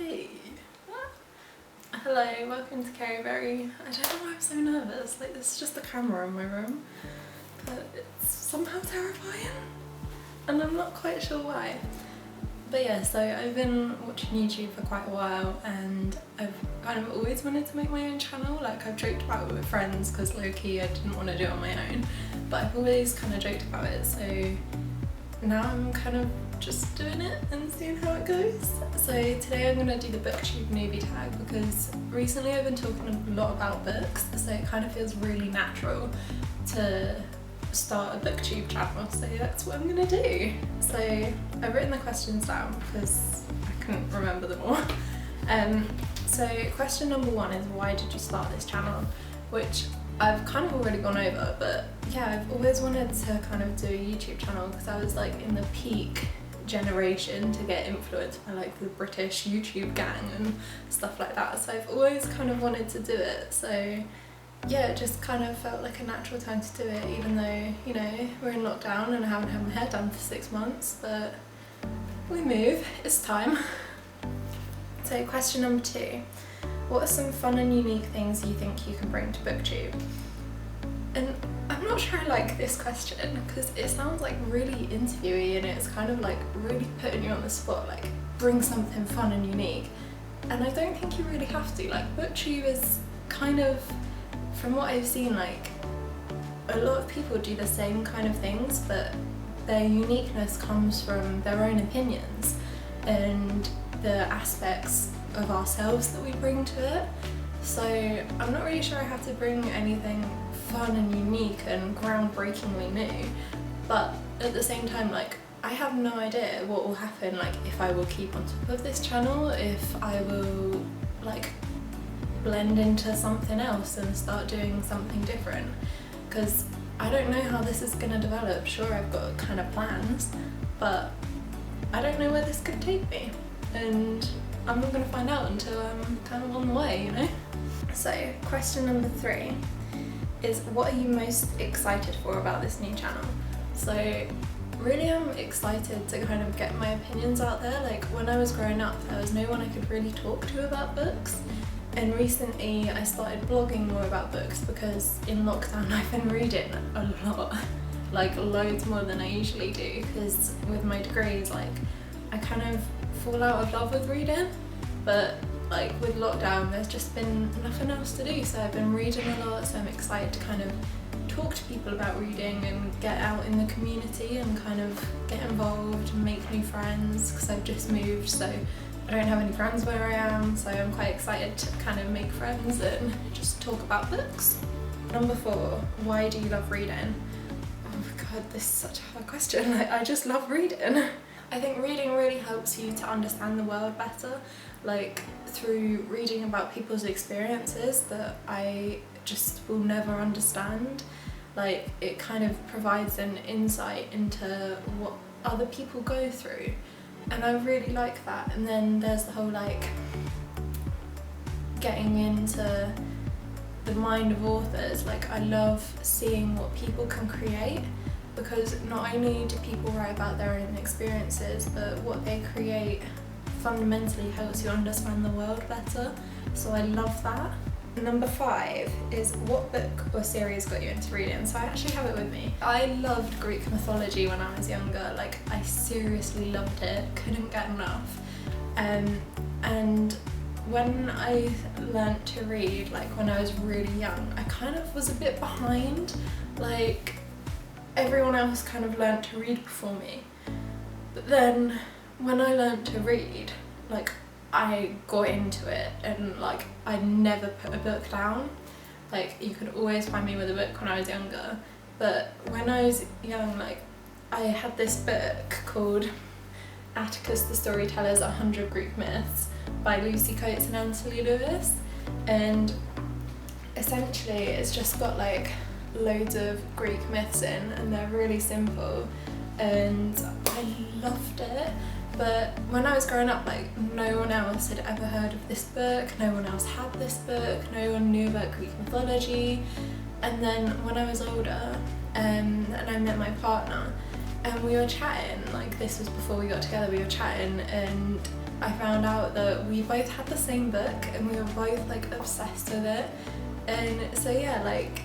Hey! Hello, welcome to Careyberry. I don't know why I'm so nervous, like this is just the camera in my room, but it's somehow terrifying and I'm not quite sure why. But yeah, so I've been watching YouTube for quite a while and I've kind of always wanted to make my own channel. Like I've joked about it with friends because low-key I didn't want to do it on my own, but I've always kind of joked about it, so now I'm kind of just doing it and seeing how it goes. So today I'm going to do the Booktube Newbie Tag because recently I've been talking a lot about books, so it kind of feels really natural to start a Booktube channel, so that's what I'm going to do. So I've written the questions down because I couldn't remember them all. So question number one is, why did you start this channel? Which I've kind of already gone over, but yeah, I've always wanted to kind of do a YouTube channel because I was like in the peak generation to get influenced by like the British YouTube gang and stuff like that, so I've always kind of wanted to do it. So yeah, it just kind of felt like a natural time to do it, even though, you know, we're in lockdown and I haven't had my hair done for 6 months, but we move, it's time. So question number two, what are some fun and unique things you think you can bring to Booktube? And I'm not sure I like this question because it sounds like really interviewy and it's kind of like really putting you on the spot, like bring something fun and unique. And I don't think you really have to. Like Booktube is kind of, from what I've seen, like a lot of people do the same kind of things, but their uniqueness comes from their own opinions and the aspects of ourselves that we bring to it. So I'm not really sure I have to bring anything fun and unique and groundbreakingly new, but at the same time, like I have no idea what will happen, like if I will keep on top of this channel, if I will like blend into something else and start doing something different, because I don't know how this is going to develop. Sure, I've got kind of plans, but I don't know where this could take me, and I'm not going to find out until I'm kind of on the way, you know? So question number three is, what are you most excited for about this new channel? So really I'm excited to kind of get my opinions out there. Like when I was growing up, there was no one I could really talk to about books, and recently I started blogging more about books because in lockdown I've been reading a lot, like loads more than I usually do, because with my degrees, like I kind of fall out of love with reading, but like with lockdown there's just been nothing else to do, so I've been reading a lot, so I'm excited to kind of talk to people about reading and get out in the community and kind of get involved and make new friends, because I've just moved, so I don't have any friends where I am, so I'm quite excited to kind of make friends and just talk about books. Number four, why do you love reading? Oh my god, this is such a hard question. Like, I just love reading. I think reading really helps you to understand the world better, like through reading about people's experiences that I just will never understand. Like it kind of provides an insight into what other people go through, and I really like that. And then there's the whole like getting into the mind of authors. Like I love seeing what people can create, because not only do people write about their own experiences, but what they create fundamentally helps you understand the world better, so I love that. Number five is, what book or series got you into reading? So I actually have it with me. I loved Greek mythology when I was younger, like I seriously loved it, couldn't get enough. And when I learnt to read, like when I was really young, I kind of was a bit behind, like everyone else kind of learnt to read before me. But then when I learnt to read, like I got into it and like I never put a book down. Like you could always find me with a book when I was younger, but when I was young, like I had this book called Atticus the Storyteller's 100 Greek Myths by Lucy Coates and Anthony Lewis, and essentially it's just got like loads of Greek myths in, and they're really simple, and I loved it. But when I was growing up, like no one else had ever heard of this book, no one else had this book, no one knew about Greek mythology. And then when I was older, and I met my partner, and we were chatting, like this was before we got together, we were chatting, and I found out that we both had the same book and we were both like obsessed with it. And so yeah, like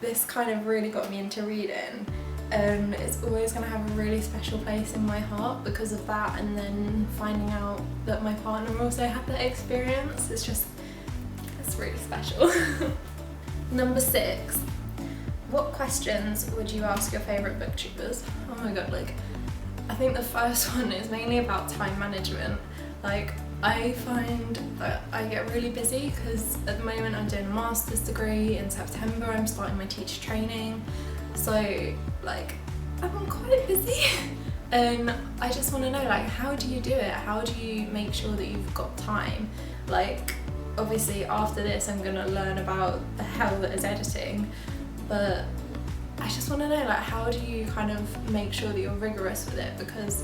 this kind of really got me into reading, and it's always going to have a really special place in my heart because of that. And then finding out that my partner also had that experience, it's really special. Number 6. What questions would you ask your favourite booktubers? Oh my god, like I think the first one is mainly about time management. Like I find that I get really busy because at the moment I'm doing a master's degree. In September I'm starting my teacher training, so like I'm quite busy and I just want to know, like, how do you do it? How do you make sure that you've got time? Like obviously after this I'm going to learn about the hell that is editing, but I just want to know, like, how do you kind of make sure that you're rigorous with it? Because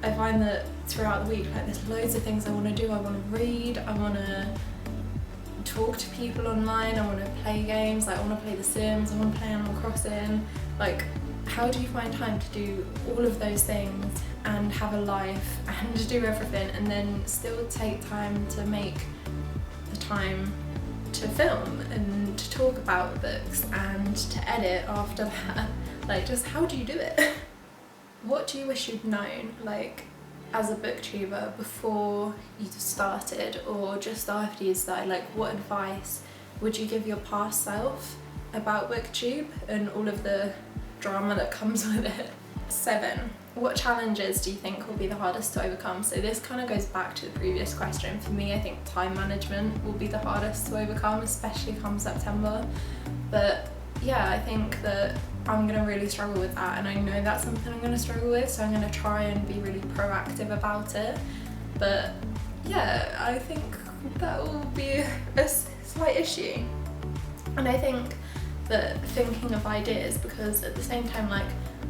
I find that throughout the week, like, there's loads of things I want to do. I want to read, I want to talk to people online, I want to play games, like I want to play The Sims, I want to play Animal Crossing. Like, how do you find time to do all of those things and have a life and do everything, and then still take time to make the time to film and to talk about books and to edit after that? Like, just how do you do it? What do you wish you'd known, like, as a booktuber before you started or just after you started? Like, what advice would you give your past self about booktube and all of the drama that comes with it? 7. What challenges do you think will be the hardest to overcome? So this kind of goes back to the previous question. For me, I think time management will be the hardest to overcome, especially come September. But yeah, I think that I'm going to really struggle with that, and I know that's something I'm going to struggle with, so I'm going to try and be really proactive about it. But yeah, I think that will be a slight issue. And I think that thinking of ideas, because at the same time, like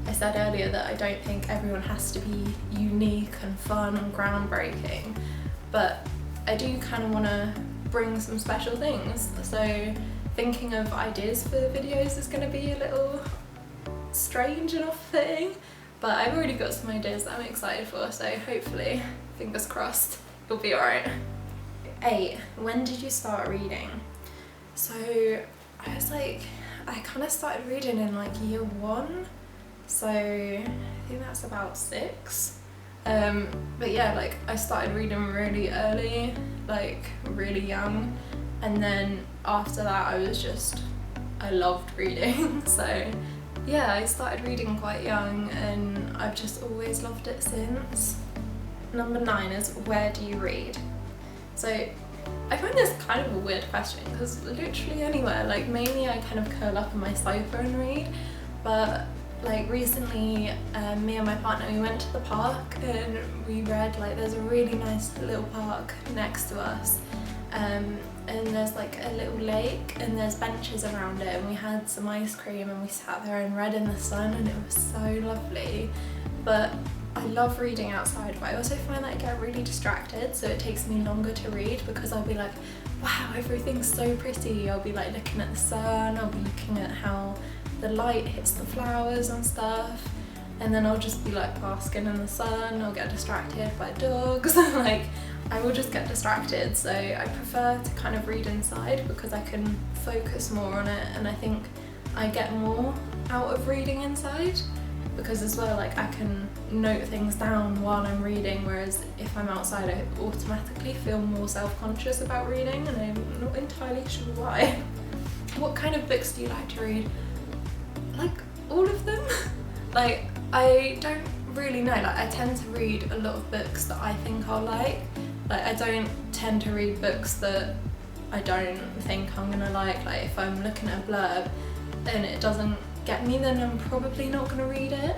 I said earlier, that I don't think everyone has to be unique and fun and groundbreaking, but I do kind of want to bring some special things. So thinking of ideas for videos is going to be a little strange and off-putting, but I've already got some ideas that I'm excited for, so hopefully, fingers crossed, it'll be alright. 8. When did you start reading? So I kind of started reading in like year 1, so I think that's about 6. But yeah, like I started reading really early, like really young, and then after that I loved reading. So yeah, I started reading quite young and I've just always loved it since. Number 9 is, where do you read? So I find this kind of a weird question because literally anywhere, like mainly I kind of curl up on my sofa and read, but like recently me and my partner, we went to the park and we read, like there's a really nice little park next to us, and there's like a little lake and there's benches around it, and we had some ice cream and we sat there and read in the sun, and it was so lovely. But I love reading outside, but I also find that I get really distracted, so it takes me longer to read because I'll be like, wow, everything's so pretty. I'll be like looking at the sun, I'll be looking at how the light hits the flowers and stuff, and then I'll just be like basking in the sun, I'll get distracted by dogs, like I will just get distracted. So I prefer to kind of read inside because I can focus more on it, and I think I get more out of reading inside because as well, like I can note things down while I'm reading, whereas if I'm outside I automatically feel more self-conscious about reading, and I'm not entirely sure why. What kind of books do you like to read? Like all of them. Like I don't really know, like I tend to read a lot of books that I think I'll like I don't tend to read books that I don't think I'm gonna like if I'm looking at a blurb and it doesn't get me, then I'm probably not gonna read it.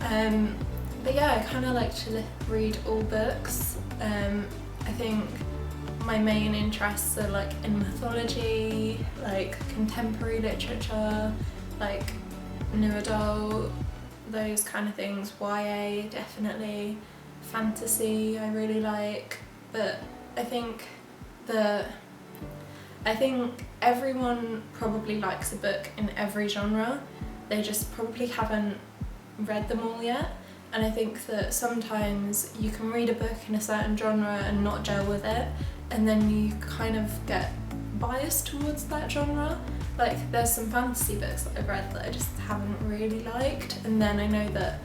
But yeah, I kind of like to read all books. I think my main interests are like in mythology, like contemporary literature, like new adult, those kind of things, YA definitely, fantasy I really like. But I think everyone probably likes a book in every genre, they just probably haven't read them all yet. and I think that sometimes you can read a book in a certain genre and not gel with it, and then you kind of get biased towards that genre. Like there's some fantasy books that I've read that I just haven't really liked, and then I know that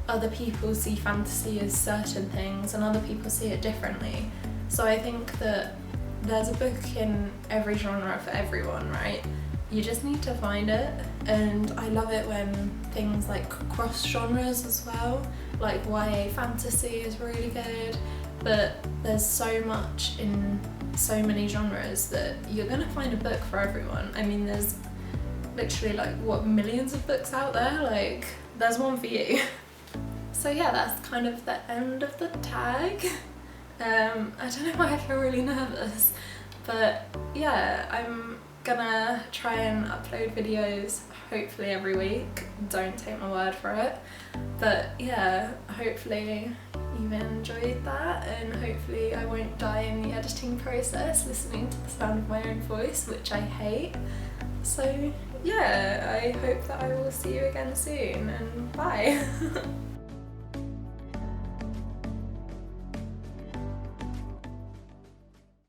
other people see fantasy as certain things and other people see it differently. So I think that there's a book in every genre for everyone, right? You just need to find it, and I love it when things like cross genres as well. Like YA fantasy is really good, but there's so much in so many genres that you're gonna find a book for everyone. I mean, there's literally like millions of books out there, like there's one for you. So yeah, that's kind of the end of the tag. I don't know why I feel really nervous, but yeah, I'm gonna try and upload videos hopefully every week. Don't take my word for it, but yeah, hopefully you've enjoyed that, and hopefully I won't die in the editing process listening to the sound of my own voice, which I hate. So yeah, I hope that I will see you again soon, and bye.